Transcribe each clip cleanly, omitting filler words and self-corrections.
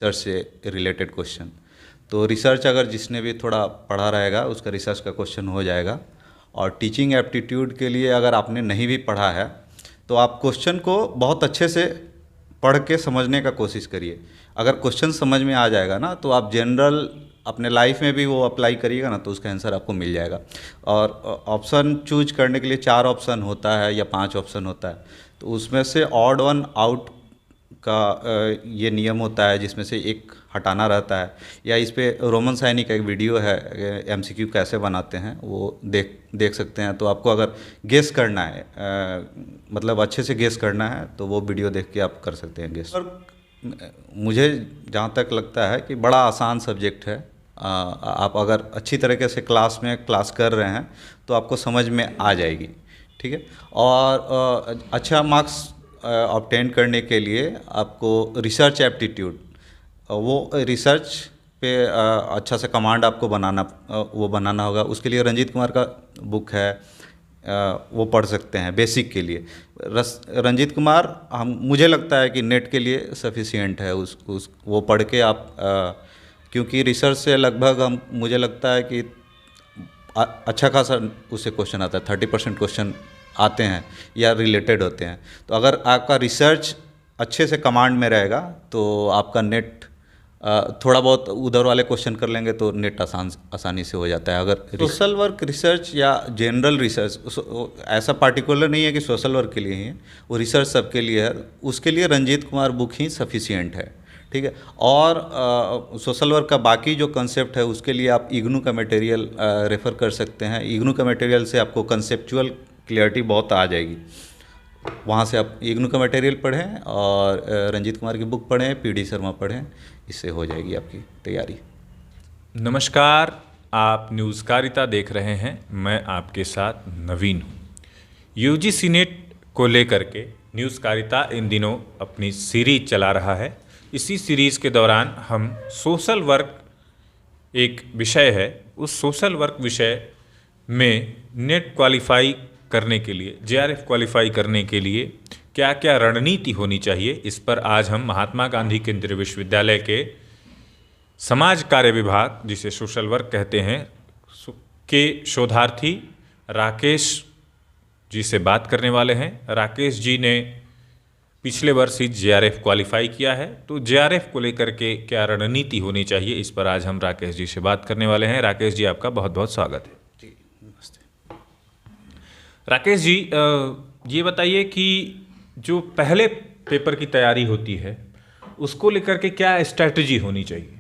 Research से related question. तो research अगर जिसने भी थोड़ा पढ़ा रहेगा उसका रिसर्च का क्वेश्चन हो जाएगा। और टीचिंग एप्टीट्यूड के लिए अगर आपने नहीं भी पढ़ा है तो आप क्वेश्चन को बहुत अच्छे से पढ़ के समझने का कोशिश करिए। अगर क्वेश्चन समझ में आ जाएगा ना तो आप जनरल अपने लाइफ में भी वो अप्लाई करिएगा ना तो उसका आंसर आपको मिल जाएगा। और ऑप्शन चूज करने के लिए 4 ऑप्शन होता है या 5 ऑप्शन होता है, तो उसमें से ऑड वन आउट का ये नियम होता है जिसमें से एक हटाना रहता है। या इस पे रोमन साइनी का एक वीडियो है, एमसीक्यू कैसे बनाते हैं वो देख सकते हैं। तो आपको अगर गेस करना है मतलब अच्छे से गेस करना है तो वो वीडियो देख के आप कर सकते हैं गेस। और मुझे जहाँ तक लगता है कि बड़ा आसान सब्जेक्ट है। आप अगर अच्छी तरीके से क्लास कर रहे हैं तो आपको समझ में आ जाएगी, ठीक है। और अच्छा मार्क्स ऑब्टेन करने के लिए आपको रिसर्च एप्टीट्यूड वो रिसर्च पे अच्छा सा कमांड आपको बनाना होगा। उसके लिए रंजीत कुमार का बुक है, वो पढ़ सकते हैं बेसिक के लिए। रंजीत कुमार मुझे लगता है कि नेट के लिए सफिशिएंट है। वो पढ़ के आप क्योंकि रिसर्च से लगभग मुझे लगता है कि अच्छा खासा उससे क्वेश्चन आता है, 30% क्वेश्चन आते हैं या रिलेटेड होते हैं। तो अगर आपका रिसर्च अच्छे से कमांड में रहेगा तो आपका नेट थोड़ा बहुत उधर वाले क्वेश्चन कर लेंगे तो नेट आसानी से हो जाता है। अगर सोशल वर्क रिसर्च या जनरल रिसर्च, ऐसा पार्टिकुलर नहीं है कि सोशल वर्क के लिए ही है, वो रिसर्च सबके लिए है। उसके लिए रंजीत कुमार बुक ही सफिशिएंट है, ठीक है। और सोशल वर्क का बाकी जो कंसेप्ट है उसके लिए आप इग्नू का मटेरियल रेफ़र कर सकते हैं। इग्नू का मटेरियल से आपको कंसेप्चुअल क्लियरिटी बहुत आ जाएगी। वहाँ से आप इग्नू का मटेरियल पढ़ें और रंजीत कुमार की बुक पढ़ें, पीडी शर्मा पढ़ें, इससे हो जाएगी आपकी तैयारी। नमस्कार, आप न्यूज़कारिता देख रहे हैं। मैं आपके साथ नवीन हूँ। यूजीसी नेट को लेकर के न्यूज़कारिता इन दिनों अपनी सीरीज चला रहा है। इसी सीरीज़ के दौरान हम सोशल वर्क एक विषय है, उस सोशल वर्क विषय में नेट क्वालिफाई करने के लिए, जेआरएफ क्वालिफाई करने के लिए क्या क्या रणनीति होनी चाहिए, इस पर आज हम महात्मा गांधी केंद्रीय विश्वविद्यालय के समाज कार्य विभाग, जिसे सोशल वर्क कहते हैं, के शोधार्थी राकेश जी से बात करने वाले हैं। राकेश जी ने पिछले वर्ष ही जेआरएफ क्वालिफाई किया है, तो जेआरएफ को लेकर के क्या रणनीति होनी चाहिए, इस पर आज हम राकेश जी से बात करने वाले हैं। राकेश जी, आपका बहुत बहुत स्वागत है। जी नमस्ते। राकेश जी, ये बताइए कि जो पहले पेपर की तैयारी होती है उसको लेकर के क्या स्ट्रैटेजी होनी चाहिए?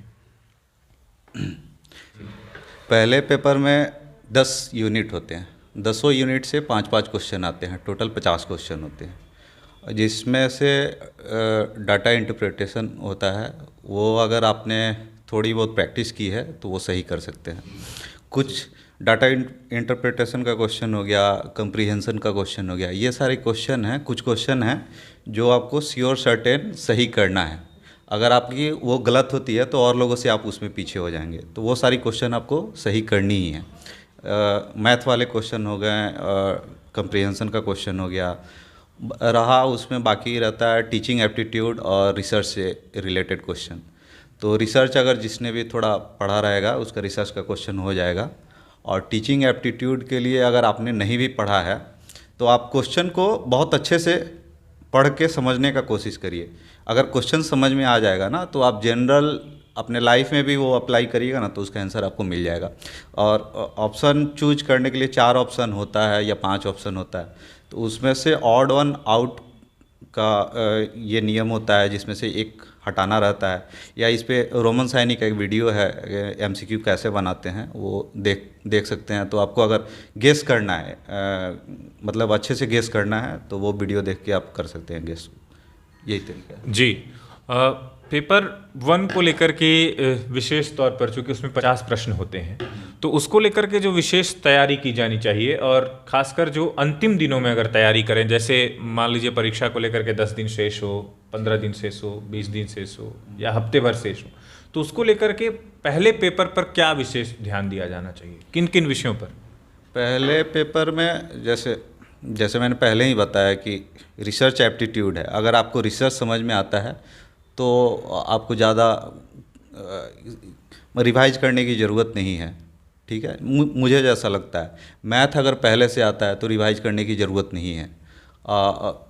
पहले पेपर में 10 यूनिट होते हैं, 10 यूनिट से 5-5 क्वेश्चन आते हैं, टोटल 50 क्वेश्चन होते हैं, जिसमें से डाटा इंटरप्रिटेशन होता है। वो अगर आपने थोड़ी बहुत प्रैक्टिस की है तो वो सही कर सकते हैं। कुछ डाटा इंटरप्रिटेशन का क्वेश्चन हो गया, कंप्रीहेंशन का क्वेश्चन हो गया, ये सारे क्वेश्चन हैं। कुछ क्वेश्चन हैं जो आपको श्योर सर्टेन सही करना है। अगर आपकी वो गलत होती है तो और लोगों से आप उसमें पीछे हो जाएंगे, तो वो सारी क्वेश्चन आपको सही करनी ही है। मैथ वाले क्वेश्चन हो गए, कंप्रीहेंशन का क्वेश्चन हो गया, रहा उसमें बाकी रहता है टीचिंग एप्टीट्यूड और रिसर्च से रिलेटेड क्वेश्चन। तो रिसर्च अगर जिसने भी थोड़ा पढ़ा रहेगा उसका रिसर्च का क्वेश्चन हो जाएगा। और टीचिंग एप्टीट्यूड के लिए अगर आपने नहीं भी पढ़ा है तो आप क्वेश्चन को बहुत अच्छे से पढ़ के समझने का कोशिश करिए। अगर क्वेश्चन समझ में आ जाएगा ना तो आप जनरल अपने लाइफ में भी वो अप्लाई करिएगा ना तो उसका आंसर आपको मिल जाएगा। और ऑप्शन चूज करने के लिए 4 ऑप्शन होता है या 5 ऑप्शन होता है, तो उसमें से ऑड वन आउट का ये नियम होता है जिसमें से एक हटाना रहता है। या इस पे रोमन साइनी का एक वीडियो है, एमसीक्यू कैसे बनाते हैं, वो देख सकते हैं। तो आपको अगर गेस करना है मतलब अच्छे से गेस करना है तो वो वीडियो देख के आप कर सकते हैं गेस। यही तरीका है जी। पेपर 1 को लेकर के विशेष तौर पर, चूँकि उसमें 50 प्रश्न होते हैं, तो उसको लेकर के जो विशेष तैयारी की जानी चाहिए, और ख़ासकर जो अंतिम दिनों में अगर तैयारी करें, जैसे मान लीजिए परीक्षा को लेकर के 10 दिन शेष हो, 15 दिन शेष हो, 20 दिन शेष हो या हफ्ते भर शेष हो, तो उसको लेकर के पहले पेपर पर क्या विशेष ध्यान दिया जाना चाहिए, किन किन विषयों पर? पहले पेपर में जैसे मैंने पहले ही बताया कि रिसर्च एप्टीट्यूड है। अगर आपको रिसर्च समझ में आता है तो आपको ज़्यादा रिवाइज करने की ज़रूरत नहीं है। ठीक है, मुझे जैसा लगता है मैथ अगर पहले से आता है तो रिवाइज करने की ज़रूरत नहीं है।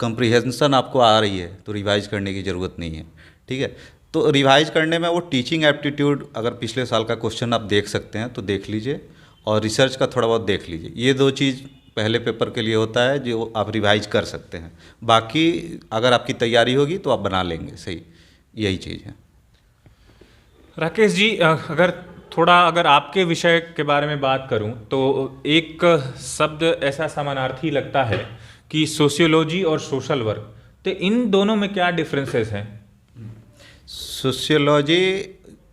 कंप्रीहेंशन आपको आ रही है तो रिवाइज करने की ज़रूरत नहीं है। ठीक है, तो रिवाइज करने में वो टीचिंग एप्टीट्यूड अगर पिछले साल का क्वेश्चन आप देख सकते हैं तो देख लीजिए, और रिसर्च का थोड़ा बहुत देख लीजिए। ये दो चीज़ पहले पेपर के लिए होता है जो आप रिवाइज कर सकते हैं। बाकी अगर आपकी तैयारी होगी तो आप बना लेंगे सही, यही चीज़ है। राकेश जी, अगर आपके विषय के बारे में बात करूं तो एक शब्द ऐसा समानार्थी लगता है कि सोशियोलॉजी और सोशल वर्क, तो इन दोनों में क्या डिफरेंसेस हैं? सोशियोलॉजी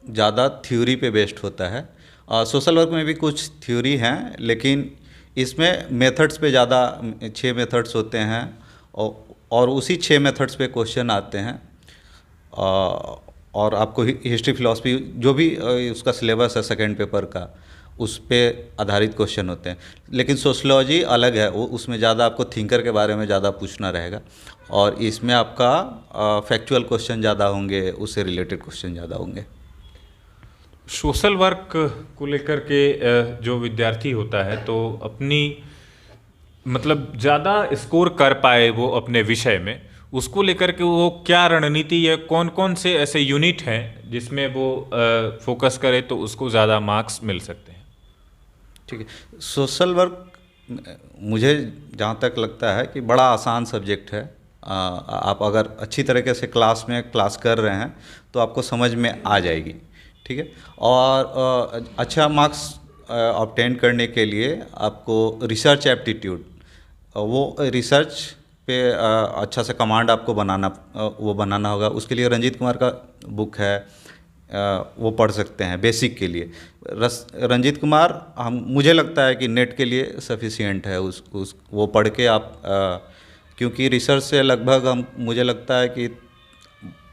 ज़्यादा थ्योरी पे बेस्ड होता है, और सोशल वर्क में भी कुछ थ्योरी हैं, लेकिन इसमें मेथड्स पे ज़्यादा 6 मेथड्स होते हैं, और उसी 6 मेथड्स पे क्वेश्चन आते हैं। और आपको हिस्ट्री फिलॉसफी जो भी उसका सिलेबस है सेकेंड पेपर का, उस पे आधारित क्वेश्चन होते हैं। लेकिन सोशलॉजी अलग है, वो उसमें ज़्यादा आपको थिंकर के बारे में ज़्यादा पूछना रहेगा, और इसमें आपका फैक्चुअल क्वेश्चन ज़्यादा होंगे, उससे रिलेटेड क्वेश्चन ज़्यादा होंगे। सोशल वर्क को लेकर के जो विद्यार्थी होता है तो अपनी मतलब ज़्यादा स्कोर कर पाए वो अपने विषय में, उसको लेकर के वो क्या रणनीति है, कौन कौन से ऐसे यूनिट हैं जिसमें वो फोकस करे तो उसको ज़्यादा मार्क्स मिल सकते हैं? ठीक है, सोशल वर्क मुझे जहाँ तक लगता है कि बड़ा आसान सब्जेक्ट है। आप अगर अच्छी तरीके से क्लास कर रहे हैं तो आपको समझ में आ जाएगी। ठीक है, और अच्छा मार्क्स ऑब्टेन करने के लिए आपको रिसर्च एप्टीट्यूड, वो रिसर्च पे अच्छा सा कमांड आपको बनाना होगा। उसके लिए रंजीत कुमार का बुक है, वो पढ़ सकते हैं बेसिक के लिए। रंजीत कुमार मुझे लगता है कि नेट के लिए सफिशिएंट है। वो पढ़ के आप क्योंकि रिसर्च से लगभग मुझे लगता है कि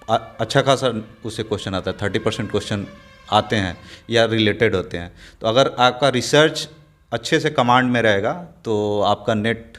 अच्छा खासा उससे क्वेश्चन आता है, 30% क्वेश्चन आते हैं या रिलेटेड होते हैं। तो अगर आपका रिसर्च अच्छे से कमांड में रहेगा तो आपका नेट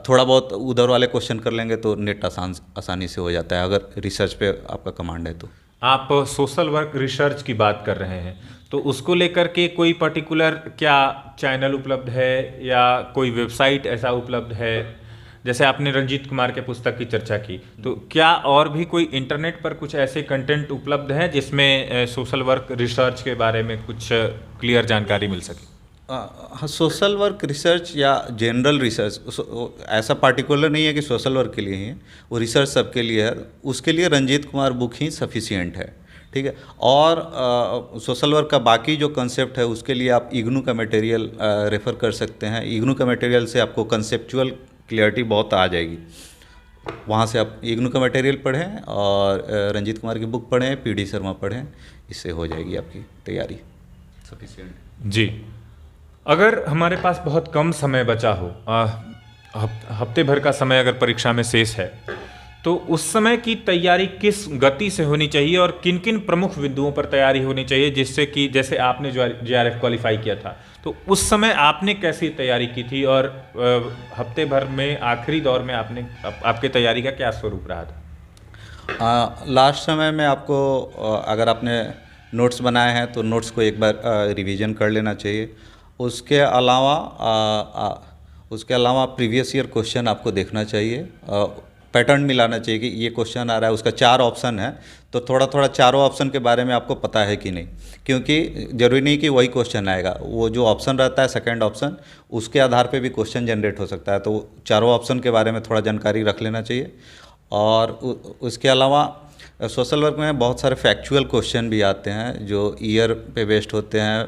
थोड़ा बहुत उधर वाले क्वेश्चन कर लेंगे तो नेट आसानी से हो जाता है, अगर रिसर्च पे आपका कमांड है तो। आप सोशल वर्क रिसर्च की बात कर रहे हैं तो उसको लेकर के कोई पर्टिकुलर क्या चैनल उपलब्ध है या कोई वेबसाइट ऐसा उपलब्ध है? जैसे आपने रंजीत कुमार के पुस्तक की चर्चा की, तो क्या और भी कोई इंटरनेट पर कुछ ऐसे कंटेंट उपलब्ध हैं जिसमें सोशल वर्क रिसर्च के बारे में कुछ क्लियर जानकारी मिल सके? हाँ, सोशल वर्क रिसर्च या जनरल रिसर्च ऐसा पार्टिकुलर नहीं है कि सोशल वर्क के लिए ही है, वो रिसर्च सबके लिए है। उसके लिए रंजीत कुमार बुक ही सफिशिएंट है। ठीक है, और सोशल वर्क का बाकी जो कंसेप्ट है उसके लिए आप इग्नू का मटेरियल रेफ़र कर सकते हैं। इग्नू का मटेरियल से आपको कंसेप्चुअल क्लियरिटी बहुत आ जाएगी। वहाँ से आप इग्नू का मटेरियल पढ़ें और रंजीत कुमार की बुक पढ़ें, पीडी शर्मा पढ़ें, इससे हो जाएगी आपकी तैयारी सफिशिएंट। जी, अगर हमारे पास बहुत कम समय बचा हो, हफ्ते भर का समय अगर परीक्षा में शेष है, तो उस समय की तैयारी किस गति से होनी चाहिए और किन किन प्रमुख बिंदुओं पर तैयारी होनी चाहिए, जिससे कि जैसे आपने जो JRF क्वालिफाई किया था तो उस समय आपने कैसी तैयारी की थी और हफ्ते भर में आखिरी दौर में आपके तैयारी का क्या स्वरूप रहा था? लास्ट समय में आपको अगर आपने नोट्स बनाए हैं तो नोट्स को एक बार रिवीजन कर लेना चाहिए। उसके अलावा प्रीवियस ईयर क्वेश्चन आपको देखना चाहिए, पैटर्न मिलाना चाहिए कि ये क्वेश्चन आ रहा है, उसका 4 ऑप्शन है तो थोड़ा थोड़ा चारों ऑप्शन के बारे में आपको पता है कि नहीं, क्योंकि ज़रूरी नहीं कि वही क्वेश्चन आएगा। वो जो ऑप्शन रहता है सेकंड ऑप्शन, उसके आधार पे भी क्वेश्चन जनरेट हो सकता है, तो चारों ऑप्शन के बारे में थोड़ा जानकारी रख लेना चाहिए। और उसके अलावा सोशल वर्क में बहुत सारे फैक्चुअल क्वेश्चन भी आते हैं जो ईयर पे बेस्ड होते हैं,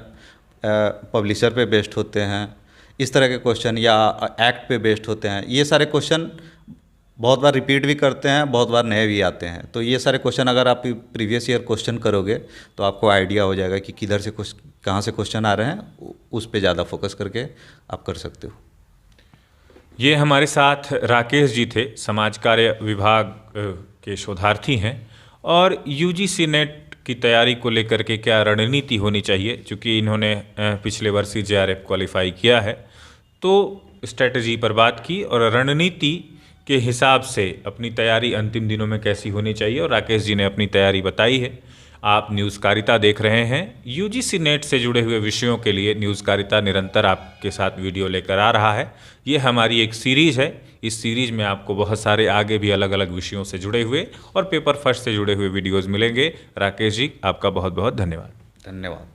पब्लिशर पे बेस्ड होते हैं, इस तरह के क्वेश्चन, या एक्ट पे बेस्ड होते हैं। ये सारे क्वेश्चन बहुत बार रिपीट भी करते हैं, बहुत बार नए भी आते हैं। तो ये सारे क्वेश्चन अगर आप प्रीवियस ईयर क्वेश्चन करोगे तो आपको आइडिया हो जाएगा कि किधर से कहाँ से क्वेश्चन आ रहे हैं, उस पे ज़्यादा फोकस करके आप कर सकते हो। ये हमारे साथ राकेश जी थे, समाज कार्य विभाग के शोधार्थी हैं, और UGC नेट की तैयारी को लेकर के क्या रणनीति होनी चाहिए, चूँकि इन्होंने पिछले वर्ष ही JRF क्वालिफाई किया है, तो स्ट्रेटजी पर बात की और रणनीति के हिसाब से अपनी तैयारी अंतिम दिनों में कैसी होनी चाहिए, और राकेश जी ने अपनी तैयारी बताई है। आप न्यूज़कारिता देख रहे हैं। यूजीसी नेट से जुड़े हुए विषयों के लिए न्यूज़कारिता निरंतर आपके साथ वीडियो लेकर आ रहा है। ये हमारी एक सीरीज़ है। इस सीरीज़ में आपको बहुत सारे आगे भी अलग अलग विषयों से जुड़े हुए और पेपर फर्स्ट से जुड़े हुए वीडियोज़ मिलेंगे। राकेश जी, आपका बहुत बहुत धन्यवाद। धन्यवाद।